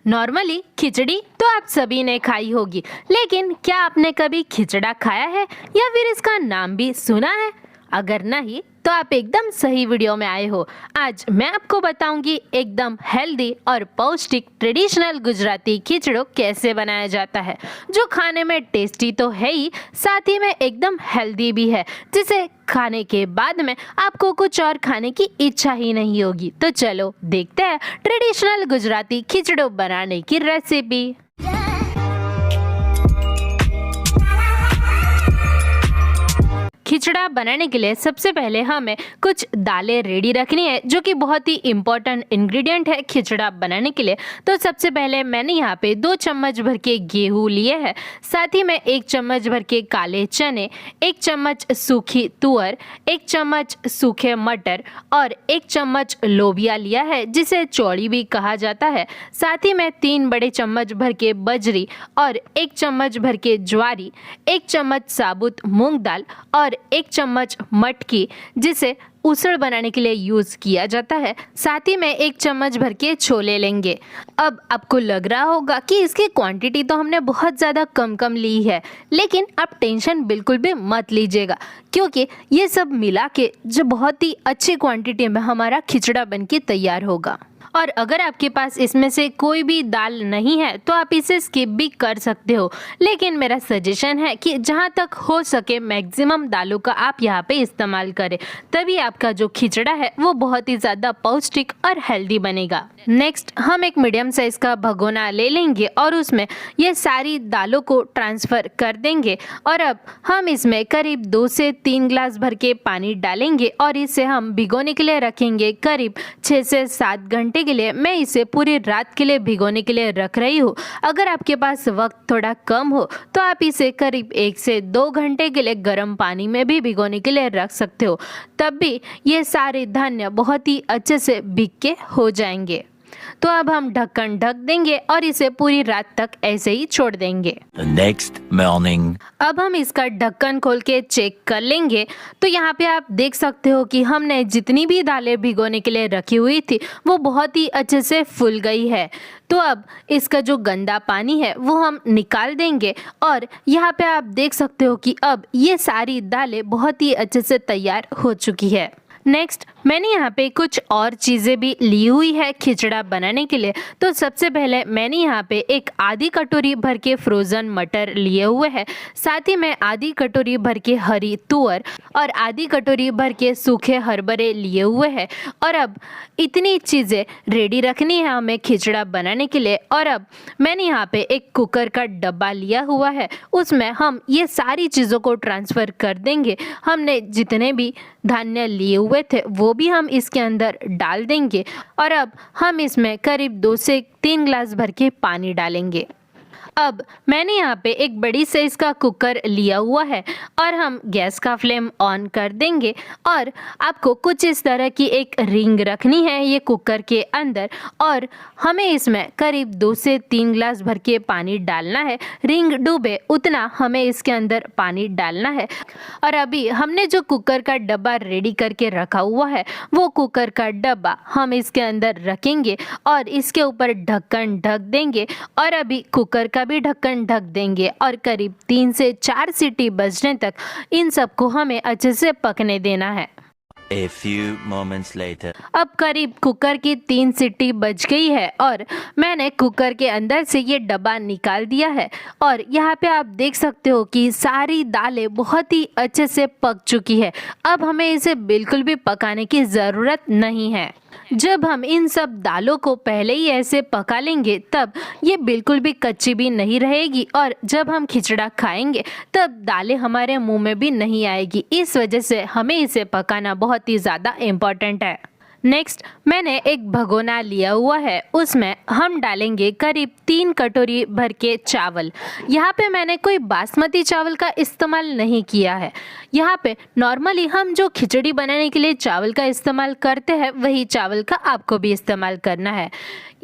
Normally खिचड़ी तो आप सभी ने खाई होगी, लेकिन क्या आपने कभी खिचड़ा खाया है या फिर इसका नाम भी सुना है? अगर नहीं तो आप एकदम सही वीडियो में आए हो। आज मैं आपको बताऊंगी एकदम हेल्दी और पौष्टिक ट्रेडिशनल गुजराती खिचड़ो कैसे बनाया जाता है, जो खाने में टेस्टी तो है ही, साथ ही में एकदम हेल्दी भी है, जिसे खाने के बाद में आपको कुछ और खाने की इच्छा ही नहीं होगी। तो चलो देखते हैं ट्रेडिशनल गुजराती खिचड़ो बनाने की रेसिपी। खिचड़ा बनाने के लिए सबसे पहले हमें कुछ दालें रेडी रखनी है, जो कि बहुत ही इम्पोर्टेंट इंग्रेडिएंट है खिचड़ा बनाने के लिए। तो सबसे पहले मैंने यहाँ पे 2 चम्मच भर के गेहूँ लिए हैं, साथ ही में 1 चम्मच भर के काले चने, 1 चम्मच सूखी तुअर, 1 चम्मच सूखे मटर और 1 चम्मच लोबिया लिया है, जिसे चौड़ी भी कहा जाता है। साथ ही में 3 बड़े चम्मच भर के बजरी और 1 चम्मच भर के ज्वारी, 1 चम्मच साबुत मूंग दाल और 1 चम्मच मटकी, जिसे उसळ बनाने के लिए यूज़ किया जाता है। साथ ही में 1 चम्मच भर के छोले लेंगे। अब आपको लग रहा होगा कि इसकी क्वांटिटी तो हमने बहुत ज़्यादा कम ली है, लेकिन आप टेंशन बिल्कुल भी मत लीजिएगा, क्योंकि ये सब मिला के जो बहुत ही अच्छी क्वांटिटी में हमारा खिचड़ा बन के तैयार होगा। और अगर आपके पास इसमें से कोई भी दाल नहीं है तो आप इसे स्किप भी कर सकते हो, लेकिन मेरा सजेशन है कि जहाँ तक हो सके मैक्सिमम दालों का आप यहाँ पे इस्तेमाल करें, तभी आपका जो खिचड़ा है वो बहुत ही ज़्यादा पौष्टिक और हेल्दी बनेगा। नेक्स्ट हम एक मीडियम साइज़ का भगोना ले लेंगे और उसमें ये सारी दालों को ट्रांसफ़र कर देंगे। और अब हम इसमें करीब 2 से 3 ग्लास भर के पानी डालेंगे और इसे हम भिगोने के लिए रखेंगे करीब 6 से 7 घंटे के लिए। मैं इसे पूरी रात के लिए भिगोने के लिए रख रही हूँ। अगर आपके पास वक्त थोड़ा कम हो तो आप इसे करीब 1 से 2 घंटे के लिए गर्म पानी में भी भिगोने के लिए रख सकते हो, तब भी ये सारे धान्य बहुत ही अच्छे से भीग के हो जाएंगे। तो अब हम ढक्कन ढक देंगे और इसे पूरी रात तक ऐसे ही छोड़ देंगे। नेक्स्ट मॉर्निंग अब हम इसका ढक्कन खोल के चेक कर लेंगे। तो यहाँ पे आप देख सकते हो कि हमने जितनी भी दालें भिगोने के लिए रखी हुई थी वो बहुत ही अच्छे से फूल गई है। तो अब इसका जो गंदा पानी है वो हम निकाल देंगे और यहाँ पे आप देख सकते हो कि अब ये सारी दालें बहुत ही अच्छे से तैयार हो चुकी है। नेक्स्ट मैंने यहाँ पे कुछ और चीज़ें भी ली हुई है खिचड़ा बनाने के लिए। तो सबसे पहले मैंने यहाँ पे एक आधी कटोरी भर के फ्रोज़न मटर लिए हुए हैं, साथ ही में आधी कटोरी भर के हरी तुअर और आधी कटोरी भर के सूखे हरभरे लिए हुए हैं। और अब इतनी चीज़ें रेडी रखनी है हमें खिचड़ा बनाने के लिए। और अब मैंने यहाँ पे एक कुकर का डब्बा लिया हुआ है, उसमें हम ये सारी चीज़ों को ट्रांसफ़र कर देंगे। हमने जितने भी धान्य लिए हुए थे वो भी हम इसके अंदर डाल देंगे और अब हम इसमें करीब 2 से 3 ग्लास भर के पानी डालेंगे। अब मैंने यहाँ पे एक बड़ी साइज़ का कुकर लिया हुआ है और हम गैस का फ्लेम ऑन कर देंगे और आपको कुछ इस तरह की एक रिंग रखनी है ये कुकर के अंदर और हमें इसमें करीब 2 से 3 ग्लास भर के पानी डालना है। रिंग डूबे उतना हमें इसके अंदर पानी डालना है। और अभी हमने जो कुकर का डब्बा रेडी करके रखा हुआ है वो कुकर का डब्बा हम इसके अंदर रखेंगे और इसके ऊपर ढक्कन ढक देंगे और अभी कुकर का भी ढक्कन ढक देंगे और करीब 3 से 4 सीटी बजने तक इन सबको हमें अच्छे से पकने देना है। A few moments later. अब करीब कुकर की 3 सीटी बज गई है और मैंने कुकर के अंदर से ये डब्बा निकाल दिया है और यहाँ पे आप देख सकते हो कि सारी दालें बहुत ही अच्छे से पक चुकी है। अब हमें इसे बिल्कुल भी पकाने की ज़रूरत नहीं है। जब हम इन सब दालों को पहले ही ऐसे पका लेंगे तब ये बिल्कुल भी कच्ची भी नहीं रहेगी और जब हम खिचड़ा खाएंगे तब दालें हमारे मुंह में भी नहीं आएगी। इस वजह से हमें इसे पकाना बहुत ही ज़्यादा इम्पोर्टेंट है। नेक्स्ट मैंने एक भगोना लिया हुआ है, उसमें हम डालेंगे करीब 3 कटोरी भर के चावल। यहाँ पे मैंने कोई बासमती चावल का इस्तेमाल नहीं किया है। यहाँ पे नॉर्मली हम जो खिचड़ी बनाने के लिए चावल का इस्तेमाल करते हैं वही चावल का आपको भी इस्तेमाल करना है।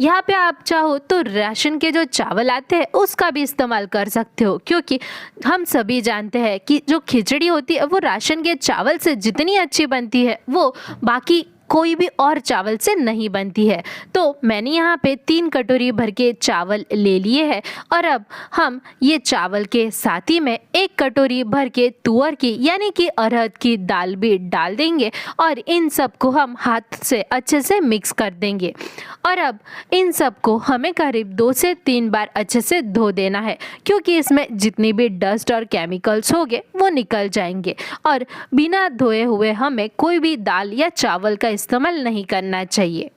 यहाँ पे आप चाहो तो राशन के जो चावल आते हैं उसका भी इस्तेमाल कर सकते हो, क्योंकि हम सभी जानते हैं कि जो खिचड़ी होती है वो राशन के चावल से जितनी अच्छी बनती है वो बाकी कोई भी और चावल से नहीं बनती है। तो मैंने यहाँ पे 3 कटोरी भर के चावल ले लिए हैं और अब हम ये चावल के साथ ही में 1 कटोरी भर के तुअर की यानी कि अरहर की दाल भी डाल देंगे और इन सबको हम हाथ से अच्छे से मिक्स कर देंगे। और अब इन सबको हमें करीब 2 से 3 बार अच्छे से धो देना है, क्योंकि इसमें जितनी भी डस्ट और केमिकल्स होंगे वो निकल जाएंगे और बिना धोए हुए हमें कोई भी दाल या चावल का इस्तेमाल नहीं करना चाहिए।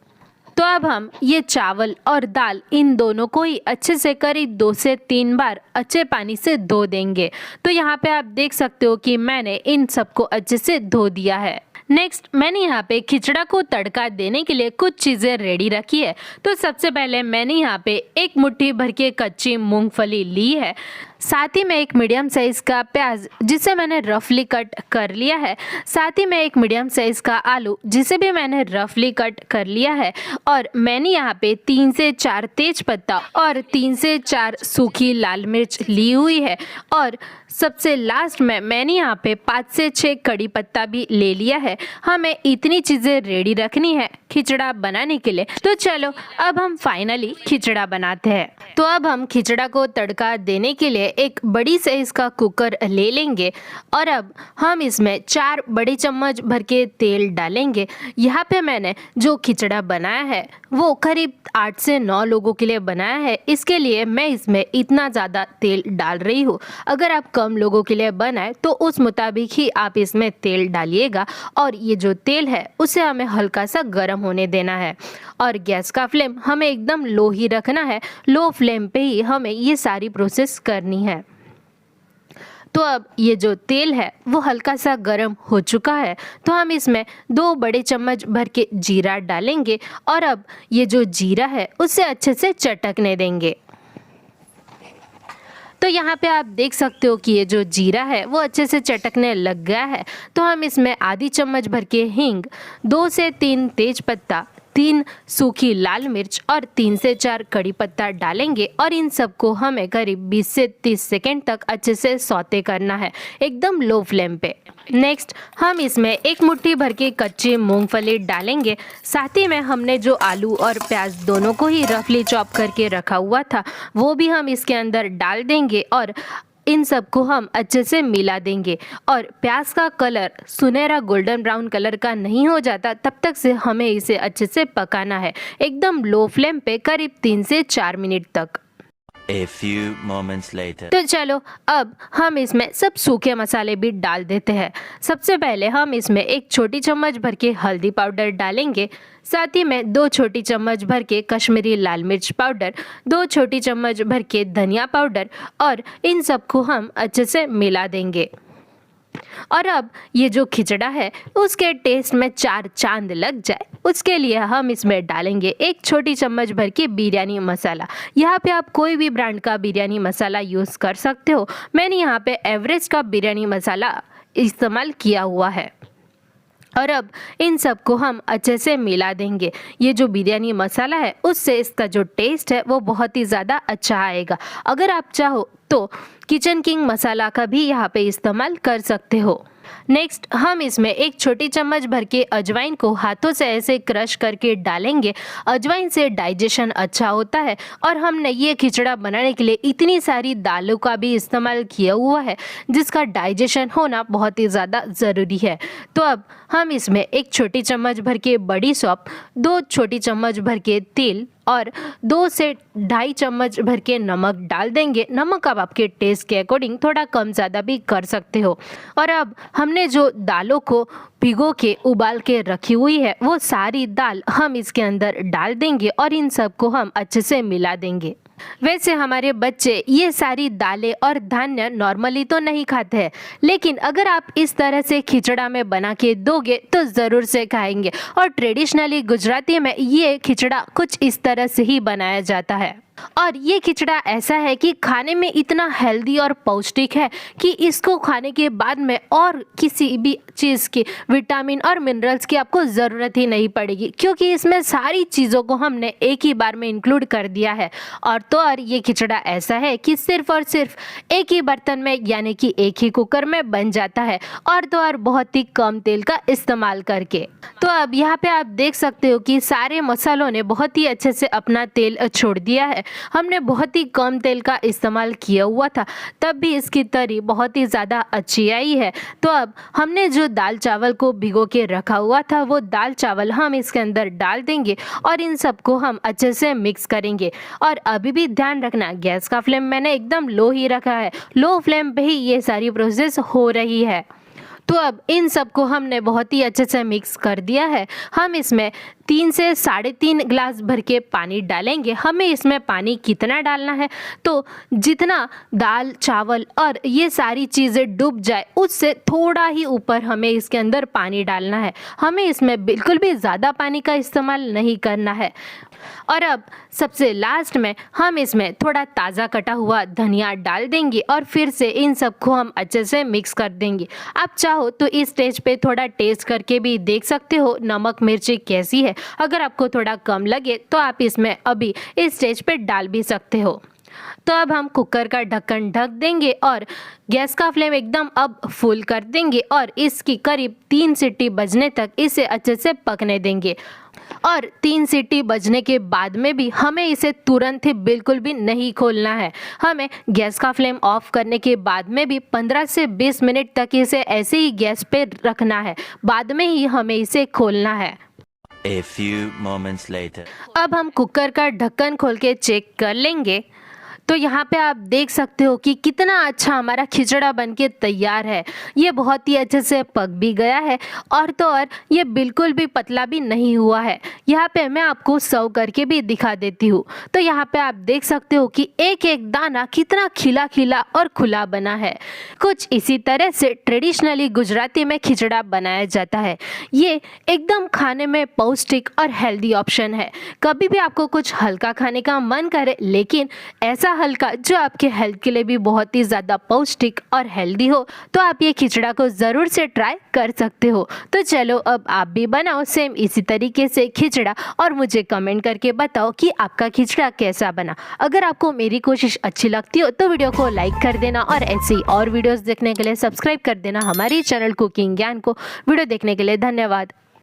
तो अब हम ये चावल और दाल इन दोनों को ही अच्छे से करीब 2 से 3 बार अच्छे पानी से धो देंगे। तो यहाँ पे आप देख सकते हो कि मैंने इन सबको अच्छे से धो दिया है। नेक्स्ट मैंने यहाँ पे खिचड़ा को तड़का देने के लिए कुछ चीज़ें रेडी रखी है। तो सबसे पहले मैंने यहाँ पे 1 मुट्ठी भर के कच्ची मूंगफली ली है, साथ ही में 1 मीडियम साइज़ का प्याज जिसे मैंने रफली कट कर लिया है, साथ ही में 1 मीडियम साइज़ का आलू जिसे भी मैंने रफली कट कर लिया है, और मैंने यहाँ पे 3 से 4 तेज पत्ता और 3 से 4 सूखी लाल मिर्च ली हुई है, और सबसे लास्ट में मैंने यहाँ पे 5 से 6 कड़ी पत्ता भी ले लिया है। हमें इतनी चीज़ें रेडी रखनी है खिचड़ा बनाने के लिए। तो चलो अब हम फाइनली खिचड़ा बनाते हैं। तो अब हम खिचड़ा को तड़का देने के लिए एक बड़ी साइज का कुकर ले लेंगे और अब हम इसमें 4 बड़े चम्मच भर के तेल डालेंगे। यहाँ पे मैंने जो खिचड़ा बनाया है वो करीब 8 से 9 लोगों के लिए बनाया है, इसके लिए मैं इसमें इतना ज़्यादा तेल डाल रही हूँ। अगर आप कम लोगों के लिए बनाए तो उस मुताबिक ही आप इसमें तेल डालिएगा, और ये जो तेल है उसे हमें हल्का सा गर्म होने देना है और गैस का फ्लेम हमें एकदम लो ही रखना है। लो फ्लेम पे ही हमें ये सारी प्रोसेस करनी है। तो अब ये जो तेल है वो हल्का सा गर्म हो चुका है, तो हम इसमें 2 बड़े चम्मच भर के जीरा डालेंगे और अब ये जो जीरा है उसे अच्छे से चटकने देंगे। तो यहाँ पे आप देख सकते हो कि ये जो जीरा है वो अच्छे से चटकने लग गया है। तो हम इसमें आधी चम्मच भर के हींग, 2 से 3 तेज पत्ता, 3 सूखी लाल मिर्च और 3 से 4 कड़ी पत्ता डालेंगे और इन सबको हमें करीब 20 से 30 सेकेंड तक अच्छे से सौते करना है एकदम लो फ्लेम पे। नेक्स्ट हम इसमें 1 मुट्ठी भर के कच्ची मूंगफली डालेंगे, साथ ही में हमने जो आलू और प्याज दोनों को ही रफली चॉप करके रखा हुआ था वो भी हम इसके अंदर डाल देंगे और इन सबको हम अच्छे से मिला देंगे। और प्याज का कलर सुनहरा गोल्डन ब्राउन कलर का नहीं हो जाता तब तक से हमें इसे अच्छे से पकाना है एकदम लो फ्लेम पे करीब 3 से 4 मिनट तक। A few moments later. तो चलो अब हम इसमें सब सूखे मसाले भी डाल देते हैं। सबसे पहले हम इसमें 1 छोटी चम्मच भर के हल्दी पाउडर डालेंगे, साथ ही में 2 छोटी चम्मच भर के कश्मीरी लाल मिर्च पाउडर, 2 छोटी चम्मच भर के धनिया पाउडर, और इन सबको हम अच्छे से मिला देंगे। और अब ये जो खिचड़ा है उसके टेस्ट में 4 चांद लग जाए उसके लिए हम इसमें डालेंगे 1 छोटी चम्मच भर के बिरयानी मसाला। यहाँ पे आप कोई भी ब्रांड का बिरयानी मसाला यूज़ कर सकते हो। मैंने यहाँ पे एवरेस्ट का बिरयानी मसाला इस्तेमाल किया हुआ है। और अब इन सबको हम अच्छे से मिला देंगे। ये जो बिरयानी मसाला है उससे इसका जो टेस्ट है वो बहुत ही ज़्यादा अच्छा आएगा। अगर आप चाहो तो किचन किंग मसाला का भी यहाँ पे इस्तेमाल कर सकते हो। नेक्स्ट हम इसमें 1 छोटी चम्मच भर के अजवाइन को हाथों से ऐसे क्रश करके डालेंगे। अजवाइन से डाइजेशन अच्छा होता है और हमने ये खिचड़ा बनाने के लिए इतनी सारी दालों का भी इस्तेमाल किया हुआ है जिसका डाइजेशन होना बहुत ही ज़्यादा ज़रूरी है। तो अब हम इसमें 1 छोटी चम्मच भर के बड़ी सौंफ, 2 छोटी चम्मच भर के तेल और 2 से 2.5 चम्मच भर के नमक डाल देंगे। नमक आप आपके टेस्ट के अकॉर्डिंग थोड़ा कम ज़्यादा भी कर सकते हो। और अब हमने जो दालों को भिगो के उबाल के रखी हुई है वो सारी दाल हम इसके अंदर डाल देंगे और इन सबको हम अच्छे से मिला देंगे। वैसे हमारे बच्चे ये सारी दालें और धान्य नॉर्मली तो नहीं खाते हैं, लेकिन अगर आप इस तरह से खिचड़ा में बना के दोगे तो ज़रूर से खाएंगे। और ट्रेडिशनली गुजराती में ये खिचड़ा कुछ इस तरह से ही बनाया जाता है। और ये खिचड़ा ऐसा है कि खाने में इतना हेल्दी और पौष्टिक है कि इसको खाने के बाद में और किसी भी चीज़ की विटामिन और मिनरल्स की आपको ज़रूरत ही नहीं पड़ेगी, क्योंकि इसमें सारी चीज़ों को हमने एक ही बार में इंक्लूड कर दिया है। और ये खिचड़ा ऐसा है कि सिर्फ और सिर्फ एक ही बर्तन में यानी कि एक ही कुकर में बन जाता है, और बहुत ही कम तेल का इस्तेमाल करके। तो अब यहाँ पे आप देख सकते हो कि सारे मसालों ने बहुत ही अच्छे से अपना तेल छोड़ दिया है। हमने बहुत ही कम तेल का इस्तेमाल किया हुआ था, तब भी इसकी तरी बहुत ही ज़्यादा अच्छी आई है। तो अब हमने जो दाल चावल को भिगो के रखा हुआ था वो दाल चावल हम इसके अंदर डाल देंगे और इन सबको हम अच्छे से मिक्स करेंगे। और अभी भी ध्यान रखना, गैस का फ्लेम मैंने एकदम लो ही रखा है, लो फ्लेम पे ही ये सारी प्रोसेस हो रही है। तो अब इन सबको हमने बहुत ही अच्छे से मिक्स कर दिया है। हम इसमें 3 से 3.5 गिलास भर के पानी डालेंगे। हमें इसमें पानी कितना डालना है, तो जितना दाल चावल और ये सारी चीज़ें डूब जाए उससे थोड़ा ही ऊपर हमें इसके अंदर पानी डालना है। हमें इसमें बिल्कुल भी ज़्यादा पानी का इस्तेमाल नहीं करना है। और अब सबसे लास्ट में हम इसमें थोड़ा ताज़ा कटा हुआ धनिया डाल देंगे और फिर से इन सबको हम अच्छे से मिक्स कर देंगे। आप चाहो तो इस स्टेज पे थोड़ा टेस्ट करके भी देख सकते हो नमक मिर्ची कैसी है। अगर आपको थोड़ा कम लगे तो आप इसमें अभी इस स्टेज पे डाल भी सकते हो। तो अब हम कुकर का ढक्कन ढक देंगे और गैस का फ्लेम एकदम अब फुल कर देंगे और इसकी करीब 3 सीटी बजने तक इसे अच्छे से पकने देंगे। और 3 सीटी बजने के बाद में भी हमें इसे तुरंत ही बिल्कुल भी नहीं खोलना है। हमें गैस का फ्लेम ऑफ करने के बाद में भी 15 से 20 मिनट तक इसे ऐसे ही गैस पे रखना है, बाद में ही हमें इसे खोलना है। A few moments later. अब हम कुकर का ढक्कन खोल के चेक कर लेंगे। तो यहाँ पे आप देख सकते हो कि कितना अच्छा हमारा खिचड़ा बनके तैयार है। ये बहुत ही अच्छे से पक भी गया है और ये बिल्कुल भी पतला भी नहीं हुआ है। यहाँ पे मैं आपको सर्व करके भी दिखा देती हूँ। तो यहाँ पे आप देख सकते हो कि एक एक दाना कितना खिला खिला और खुला बना है। कुछ इसी तरह से ट्रेडिशनली गुजराती में खिचड़ा बनाया जाता है। ये एकदम खाने में पौष्टिक और हेल्दी ऑप्शन है। कभी भी आपको कुछ हल्का खाने का मन करे लेकिन ऐसा हल्का जो आपके हेल्थ के लिए भी बहुत ही ज़्यादा पौष्टिक और हेल्दी हो, तो आप ये खिचड़ा को ज़रूर से ट्राई कर सकते हो। तो चलो अब आप भी बनाओ सेम इसी तरीके से खिचड़ा और मुझे कमेंट करके बताओ कि आपका खिचड़ा कैसा बना। अगर आपको मेरी कोशिश अच्छी लगती हो तो वीडियो को लाइक कर देना और ऐसे ही और वीडियोस देखने के लिए सब्सक्राइब कर देना हमारे चैनल कुकिंग ज्ञान को। वीडियो देखने के लिए धन्यवाद।